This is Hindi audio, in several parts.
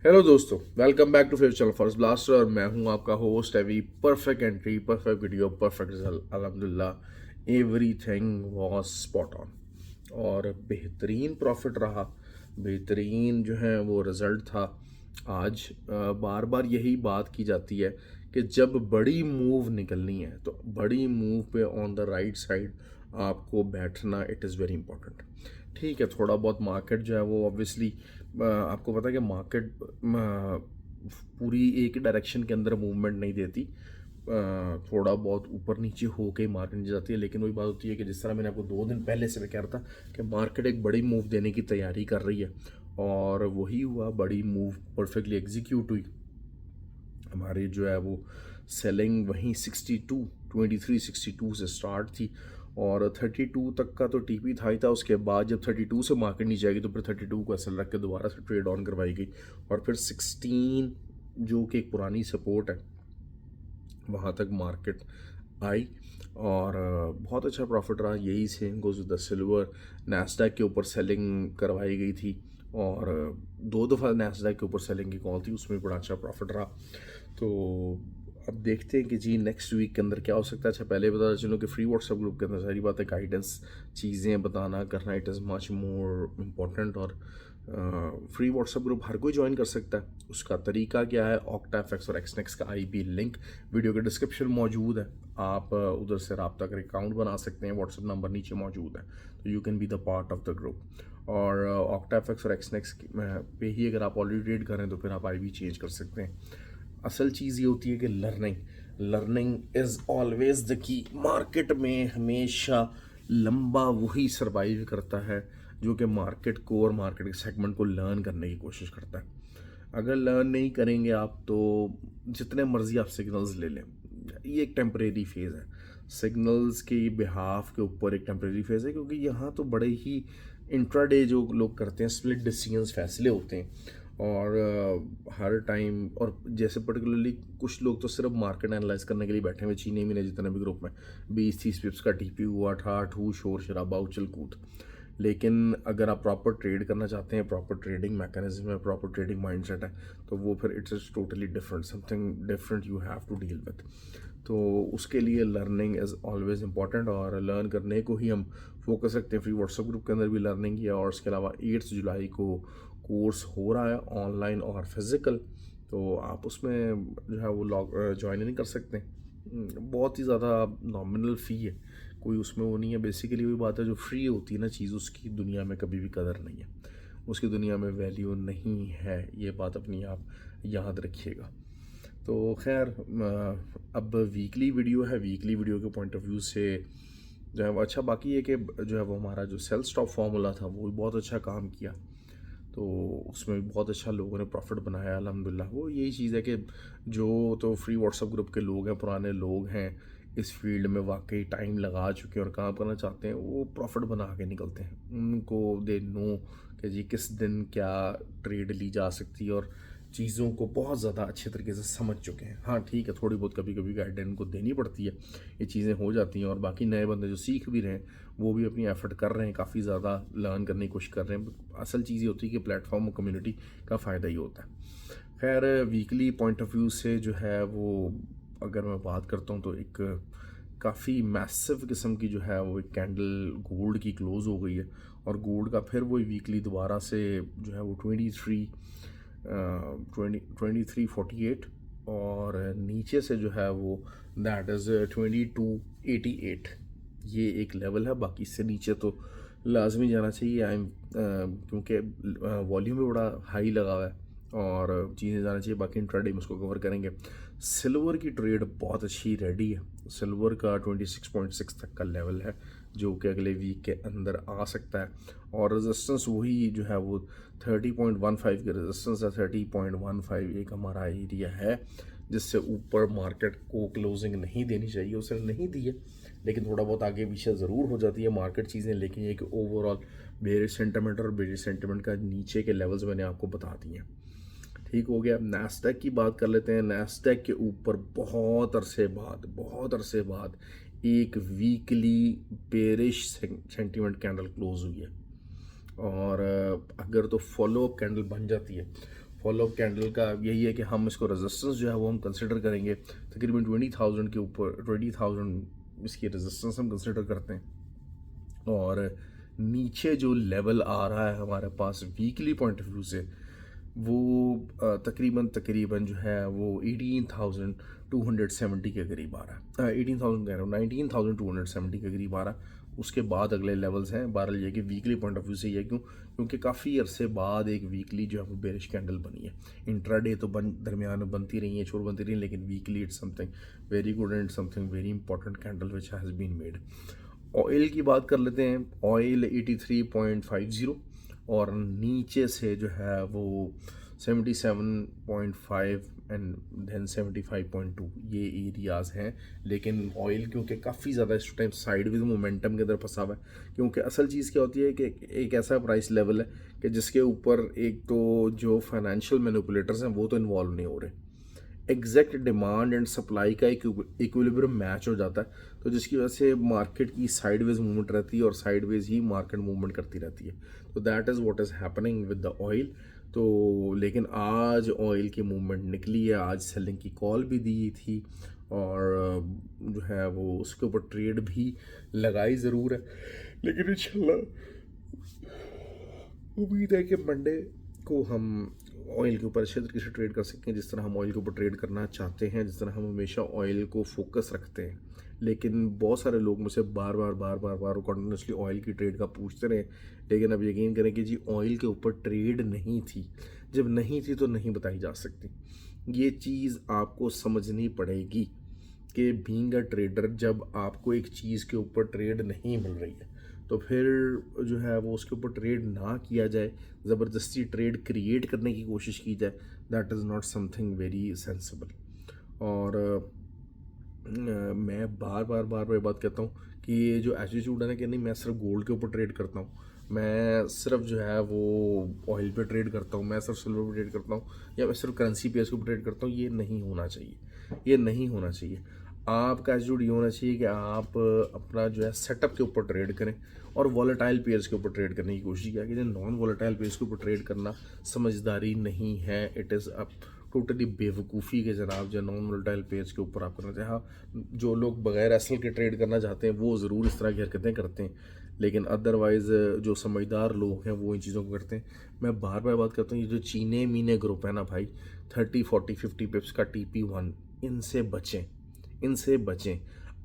हेलो दोस्तों, welcome back to favourite channel first blaster. और मैं हूं आपका host Avi. Perfect entry, perfect video, perfect result, अल्हम्दुलिल्लाह एवरीथिंग वाज स्पॉट ऑन। और बेहतरीन प्रॉफिट रहा, बेहतरीन जो है वो रिजल्ट था। आज बार बार यही बात की जाती है कि जब बड़ी मूव निकलनी है तो बड़ी मूव पे ऑन द राइट साइड आपको बैठना, इट इज़ वेरी इंपॉर्टेंट। ठीक है, थोड़ा बहुत मार्केट जो है वो ऑब्वियसली आपको पता है कि मार्केट पूरी एक डायरेक्शन के अंदर मूवमेंट नहीं देती। थोड़ा बहुत ऊपर नीचे होके मार्केट नीचे जाती है। लेकिन वही बात होती है कि जिस तरह मैंने आपको 2 दिन पहले से मैं कह रहा था कि मार्केट एक बड़ी मूव देने की तैयारी कर रही है, और वही हुआ। बड़ी मूव परफेक्टली एग्जीक्यूट हुई। हमारी जो है वो सेलिंग वहीं 23 62 से स्टार्ट थी, और 32 तक का तो टीपी था ही था। उसके बाद जब 32 से मार्केट नीचे आएगी तो फिर 32 को एसएल रख के दोबारा से ट्रेड ऑन करवाई गई, और फिर 16 जो कि एक पुरानी सपोर्ट है वहाँ तक मार्केट आई। और बहुत अच्छा प्रॉफिट रहा। यही same goes with the silver. Nasdaq के ऊपर सेलिंग करवाई गई थी, और 2 दफ़ा नैस्डैक के ऊपर सेलिंग की कॉल थी, उसमें बड़ा अच्छा प्रॉफिट रहा। तो अब देखते हैं कि जी नेक्स्ट वीक के अंदर क्या हो सकता है। अच्छा, पहले बता चलो कि फ्री व्हाट्सएप ग्रुप के अंदर सारी बातें, गाइडेंस, चीज़ें बताना करना, it is much more important. और फ्री व्हाट्सएप ग्रुप हर कोई ज्वाइन कर सकता है। उसका तरीका क्या है, ऑक्टाफेक्स और एक्सनेक्स का आईपी लिंक वीडियो के डिस्क्रिप्शन मौजूद है। आप उधर से रब्ता कर अकाउंट बना सकते हैं, व्हाट्सएप नंबर नीचे मौजूद है, तो you can be the part of the group. और ऑक्टाफेक्स और एक्सनेक्स पे ही अगर आप ऑलरेडी ट्रेड कर रहे हैं तो फिर आप आईपी चेंज कर सकते हैं। असल चीज़ ये होती है कि learning, learning is always the key. Market में हमेशा लंबा वही सर्वाइव करता है जो कि मार्केट को और मार्केट के सेगमेंट को लर्न करने की कोशिश करता है। अगर लर्न नहीं करेंगे आप तो जितने मर्जी आप सिग्नल्स ले लें, ये एक टेम्परेरी फेज़ है। सिग्नल्स के बिहाफ के ऊपर एक टेम्परेरी फेज़ है, क्योंकि यहाँ तो बड़े ही इंट्राडे जो लोग करते हैं, स्प्लिट डिसीजंस फैसले होते हैं। और हर टाइम, और जैसे पर्टिकुलरली कुछ लोग तो सिर्फ मार्केट एनालाइज करने के लिए बैठे हुए, चीने मीने जितने भी ग्रुप में 20 30 पिप्स का टीपी हुआ, ठाठ हू शोर शराबा उछल कूद। लेकिन अगर आप प्रॉपर ट्रेड करना चाहते हैं, प्रॉपर ट्रेडिंग मैकेनिज्म है, प्रॉपर ट्रेडिंग माइंडसेट है, तो वो फिर it's is totally different, something different you have to deal with. तो उसके लिए लर्निंग इज़ ऑलवेज इंपॉर्टेंट, और लर्न करने को ही हम फोकस रखते हैं। फ्री व्हाट्सएप ग्रुप के अंदर भी लर्निंग किया, और उसके अलावा 8 जुलाई को कोर्स हो रहा है ऑनलाइन और फिज़िकल। तो आप उसमें जो है वो लॉग ज्वाइन नहीं कर सकते। बहुत ही ज़्यादा नॉमिनल फ़ी है, कोई उसमें वो नहीं है। बेसिकली वही बात है, जो फ्री होती है ना चीज़, उसकी दुनिया में कभी भी कदर नहीं है, उसकी दुनिया में वैल्यू नहीं है। ये बात अपनी आप याद रखिएगा। तो खैर, अब वीकली वीडियो है, वीकली वीडियो के पॉइंट ऑफ व्यू से जो है वो अच्छा। बाकी है कि जो है वो हमारा जो सेल स्टॉप फार्मूला था वो भी बहुत अच्छा काम किया, तो उसमें भी बहुत अच्छा लोगों ने प्रॉफिट बनाया अल्हम्दुलिल्लाह। वो यही चीज़ है कि जो तो फ्री व्हाट्सएप ग्रुप के लोग हैं, पुराने लोग हैं, इस फील्ड में वाकई टाइम लगा चुके हैं और काम करना चाहते हैं, वो प्रॉफिट बना के निकलते हैं। उनको दे नो कि जी किस दिन क्या ट्रेड ली जा सकती है, और चीज़ों को बहुत ज़्यादा अच्छे तरीके से समझ चुके हैं। हाँ ठीक है, थोड़ी बहुत कभी कभी गाइडेंस को देनी पड़ती है, ये चीज़ें हो जाती हैं। और बाकी नए बंदे जो सीख भी रहे हैं वो भी अपनी एफर्ट कर रहे हैं, काफ़ी ज़्यादा लर्न करने की कोशिश कर रहे हैं। असल चीज़ ये होती है कि प्लेटफॉर्म और कम्युनिटी का फ़ायदा ही होता है। खैर, वीकली पॉइंट ऑफ व्यू से जो है वो अगर मैं बात करता हूँ तो एक काफ़ी मैसिव किस्म की जो है वो एक कैंडल गोल्ड की क्लोज़ हो गई है, और गोल्ड का फिर वही वीकली दोबारा से जो है वो 2348, और नीचे से जो है वो दैट इज़ 2288। ये एक लेवल है, बाकी इससे नीचे तो लाजमी जाना चाहिए। क्योंकि वॉल्यूम भी बड़ा हाई लगा हुआ है और चीज़ें जाना चाहिए। बाकी इंट्राडे में उसको कवर करेंगे। सिल्वर की ट्रेड बहुत अच्छी रेडी है। सिल्वर का 26.6 तक का लेवल है, जो कि अगले वीक के अंदर आ सकता है। और रेजिस्टेंस वही जो है वो 30.15 के रेजिस्टेंस है। 30.15 एक हमारा एरिया है जिससे ऊपर मार्केट को क्लोजिंग नहीं देनी चाहिए, उसने नहीं दी है, लेकिन थोड़ा बहुत आगे पीछे ज़रूर हो जाती है मार्केट चीज़ें। लेकिन ये कि ओवरऑल बेरिश सेंटिमेंट और बेरिश सेंटिमेंट का नीचे के लेवल्स मैंने आपको बता दिए हैं। ठीक हो गया। नैस्डैक की बात कर लेते हैं। नैस्डैक के ऊपर बहुत अरसे बाद एक weekly bearish sentiment candle close हुई है, और अगर तो फॉलो अप कैंडल बन जाती है फॉलोअप कैंडल का यही है कि हम इसको रेजिस्टेंस जो है वो हम कंसिडर करेंगे, तकरीबन 20,000 के ऊपर, 20,000 इसकी रेजिस्टेंस हम कंसिडर करते हैं। और नीचे जो लेवल आ रहा है हमारे पास वीकली पॉइंट ऑफ व्यू से, वो तकरीबन जो है वो 18,270 के करीब आ रहा है, 18,000 कह रहा हूँ, 19,270 के करीब आ रहा है। उसके बाद अगले लेवल्स हैं। बहरहाल ये कि वीकली पॉइंट ऑफ व्यू से ये क्योंकि काफ़ी अरसे बाद एक वीकली जो है वो बेरिश कैंडल बनी है। इंट्राडे तो दरमियान में बनती रही है, छोड़ बनती रही है, लेकिन weekly it's something very good and something very important candle which has been made. Oil की बात कर लेते हैं। ऑयल 83.50 और नीचे से जो है वो 77.5 एंड देन 75.2 ये एरियाज़ हैं। लेकिन ऑयल क्योंकि काफ़ी ज़्यादा इस टाइम साइडवेज मोमेंटम के अंदर फंसा हुआ है, क्योंकि असल चीज़ क्या होती है कि एक ऐसा प्राइस लेवल है कि जिसके ऊपर एक तो जो फाइनेंशियल मैनिपुलेटर्स हैं वो तो इन्वॉल्व नहीं हो रहे, एग्जैक्ट डिमांड एंड सप्लाई का एक इक्विलिब्रियम मैच हो जाता है, तो जिसकी वजह से मार्केट की साइडवेज मूवमेंट रहती है और साइडवेज ही मार्केट मूवमेंट करती रहती है। तो that is what is happening with the oil. तो लेकिन आज ऑयल की मूवमेंट निकली है, आज सेलिंग की कॉल भी दी थी और जो है वो उसके ऊपर ट्रेड भी लगाई ज़रूर है, लेकिन इंशाल्लाह उम्मीद है कि मंडे को हम ऑयल के ऊपर अच्छे तरीके से ट्रेड कर सकते हैं, जिस तरह हम ऑयल के ऊपर ट्रेड करना चाहते हैं, जिस तरह हम हमेशा ऑयल को फोकस रखते हैं। लेकिन बहुत सारे लोग मुझसे बार बार कॉन्टिन्यूसली ऑयल की ट्रेड का पूछते रहे, लेकिन अब यकीन करें कि जी ऑयल के ऊपर ट्रेड नहीं थी। जब नहीं थी तो नहीं बताई जा सकती। ये चीज़ आपको समझनी पड़ेगी कि बीइंग अ ट्रेडर, जब आपको एक चीज़ के ऊपर ट्रेड नहीं मिल रही है तो फिर जो है वो उसके ऊपर ट्रेड ना किया जाए, ज़बरदस्ती ट्रेड क्रिएट करने की कोशिश की जाए, that is not something very sensible. और मैं बार बार ये बात कहता हूँ कि ये जो एटीट्यूड है ना कि नहीं मैं सिर्फ गोल्ड के ऊपर ट्रेड करता हूँ, मैं सिर्फ जो है वो ऑयल पे ट्रेड करता हूँ, मैं सिर्फ सिल्वर पे ट्रेड करता हूँ, या मैं सिर्फ करेंसी पेयर्स के ऊपर ट्रेड करता हूँ, ये नहीं होना चाहिए। ये नहीं होना चाहिए। आपका एटीट्यूड ये होना चाहिए कि आप अपना जो है सेटअप के ऊपर ट्रेड करें और वॉलेटाइल पेयर्स के ऊपर ट्रेड करने की कोशिश किया कि नॉन वॉलेटाइल पेयर्स के ऊपर ट्रेड करना समझदारी नहीं है। इट इज़ अ टोटली बेवकूफ़ी के जनाब जो नॉन वॉलेटाइल पेयर्स के ऊपर आप करना चाहिए। हाँ, जो लोग बगैर एसल के ट्रेड करना चाहते हैं वो ज़रूर इस तरह की हरकतें करते हैं, लेकिन अदरवाइज़ जो समझदार लोग हैं वो इन चीज़ों को करते हैं। मैं बार बार बात करता हूँ, ये जो चीने मीने ग्रुप है ना भाई, 30 40 50 पिप्स का TP1, इनसे बचें, इनसे बचें।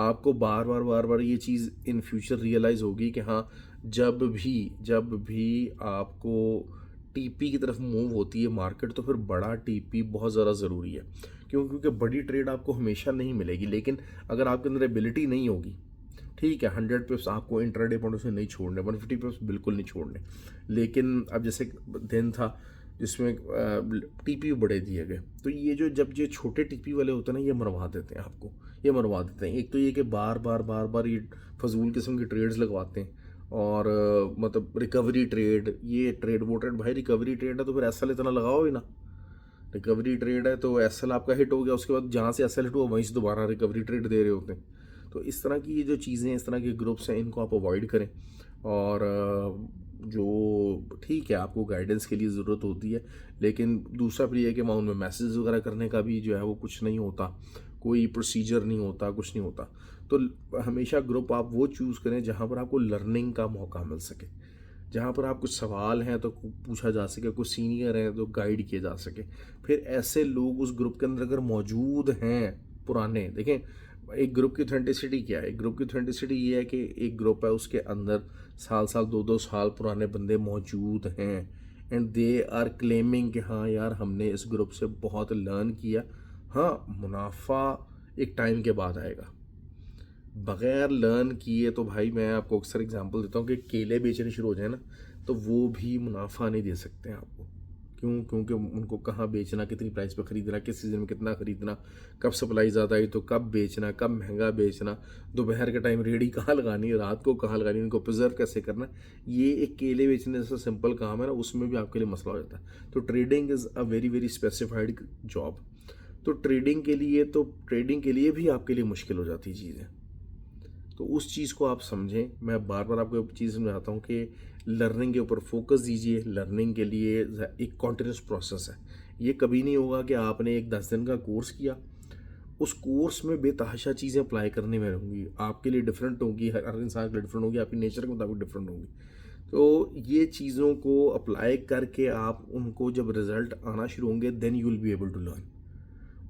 आपको बार बार ये चीज़ इन फ्यूचर रियलाइज़ होगी कि हाँ, जब भी आपको टीपी की तरफ मूव होती है मार्केट, तो फिर बड़ा टीपी बहुत ज़्यादा ज़रूरी है। क्योंकि बड़ी ट्रेड आपको हमेशा नहीं मिलेगी, लेकिन अगर आपके अंदर एबिलिटी नहीं होगी, ठीक है 100 पिप्स आपको इंट्राडे पॉइंट से नहीं छोड़ने, 150 पिप्स बिल्कुल नहीं छोड़ने, लेकिन अब जैसे दिन था जिसमें टीपी बड़े दिए गए, तो ये जब ये छोटे टीपी वाले होते हैं ना, ये मरवा देते हैं आपको, ये मरवा देते हैं। एक तो ये कि बार बार ये फजूल किस्म की ट्रेड्स लगवाते हैं और मतलब रिकवरी ट्रेड, ये ट्रेड वो ट्रेड, भाई रिकवरी ट्रेड है तो फिर एसएल इतना लगाओ ही ना। रिकवरी ट्रेड है तो एसएल आपका हिट हो गया, उसके बाद जहाँ से एसएल हिट हुआ वहीं से दोबारा रिकवरी ट्रेड दे रहे होते हैं। तो इस तरह की ये जो चीज़ें, इस तरह के ग्रुप्स हैं, इनको आप अवॉइड करें। और जो ठीक है आपको गाइडेंस के लिए ज़रूरत होती है, लेकिन दूसरा फिर ये कि मैं उनमें मैसेज वगैरह करने का भी जो है वो कुछ नहीं होता, कोई प्रोसीजर नहीं होता, कुछ नहीं होता। तो हमेशा ग्रुप आप वो चूज़ करें जहाँ पर आपको लर्निंग का मौका मिल सके, जहाँ पर आप कुछ सवाल हैं तो पूछा जा सके, कुछ सीनियर हैं तो गाइड किए जा सके। फिर ऐसे लोग उस ग्रुप के अंदर अगर मौजूद हैं पुराने, देखें एक ग्रुप की ऑथेंटिसिटी क्या है, एक ग्रुप की ऑथेंटिसिटी ये है कि एक ग्रुप है उसके अंदर साल 2 साल पुराने बंदे मौजूद हैं एंड दे आर क्लेमिंग कि हाँ यार हमने इस ग्रुप से बहुत लर्न किया। हाँ, मुनाफा एक टाइम के बाद आएगा, बग़ैर लर्न किए तो भाई मैं आपको अक्सर एग्जांपल देता हूँ कि केले बेचने शुरू हो जाए ना तो वो भी मुनाफा नहीं दे सकते हैं आपको। क्यों? क्योंकि उनको कहाँ बेचना, कितनी प्राइस पे ख़रीदना, किस सीज़न में कितना ख़रीदना, कब सप्लाई ज़्यादा आई तो कब बेचना, कब महंगा बेचना, दोपहर के टाइम रेडी कहाँ लगानी, रात को कहाँ लगानी, उनको प्रिजर्व कैसे करना, ये एक केले बेचने जैसा सिंपल काम है ना, उसमें भी आपके लिए मसला हो जाता है। तो trading is a very specified job. तो ट्रेडिंग के लिए भी आपके लिए मुश्किल हो जाती चीज़ें। तो उस चीज़ को आप समझें। मैं बार बार आपको एक चीज़ समझाता हूँ कि लर्निंग के ऊपर फोकस दीजिए। लर्निंग के लिए एक कॉन्टिन्यूस प्रोसेस है। ये कभी नहीं होगा कि आपने एक 10 दिन का कोर्स किया, उस कोर्स में बेतहाशा चीज़ें अप्लाई करने में होंगी, आपके लिए डिफरेंट होगी, हर इंसान के लिए डिफरेंट होगी, आपकी नेचर के मुताबिक डिफरेंट होगी। तो ये चीज़ों को अप्लाई करके आप उनको जब रिज़ल्ट आना शुरू होंगे, then you will be able to learn.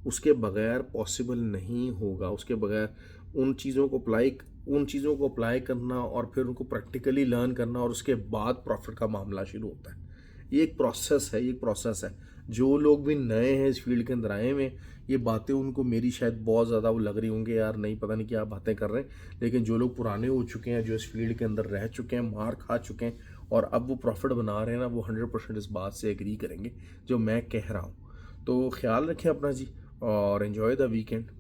उसके बगैर पॉसिबल नहीं होगा। उसके बगैर उन चीज़ों को अप्लाई करना और फिर उनको प्रैक्टिकली लर्न करना और उसके बाद प्रॉफिट का मामला शुरू होता है। ये एक प्रोसेस है, ये एक प्रोसेस है। जो लोग भी नए हैं इस फील्ड के अंदर आए हुए, ये बातें उनको मेरी शायद बहुत ज़्यादा वो लग रही होंगी, यार नहीं पता नहीं क्या बातें कर रहे हैं। लेकिन जो लोग पुराने हो चुके हैं, जो इस फील्ड के अंदर रह चुके हैं, मार खा चुके हैं और अब वो प्रॉफिट बना रहे हैं ना, वो 100% इस बात से एग्री करेंगे जो मैं कह रहा हूँ। तो ख्याल रखें अपना जी, और enjoy the weekend.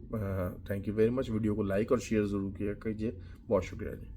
Thank you very much. Video को लाइक और शेयर ज़रूर किया कीजिए। बहुत शुक्रिया जी।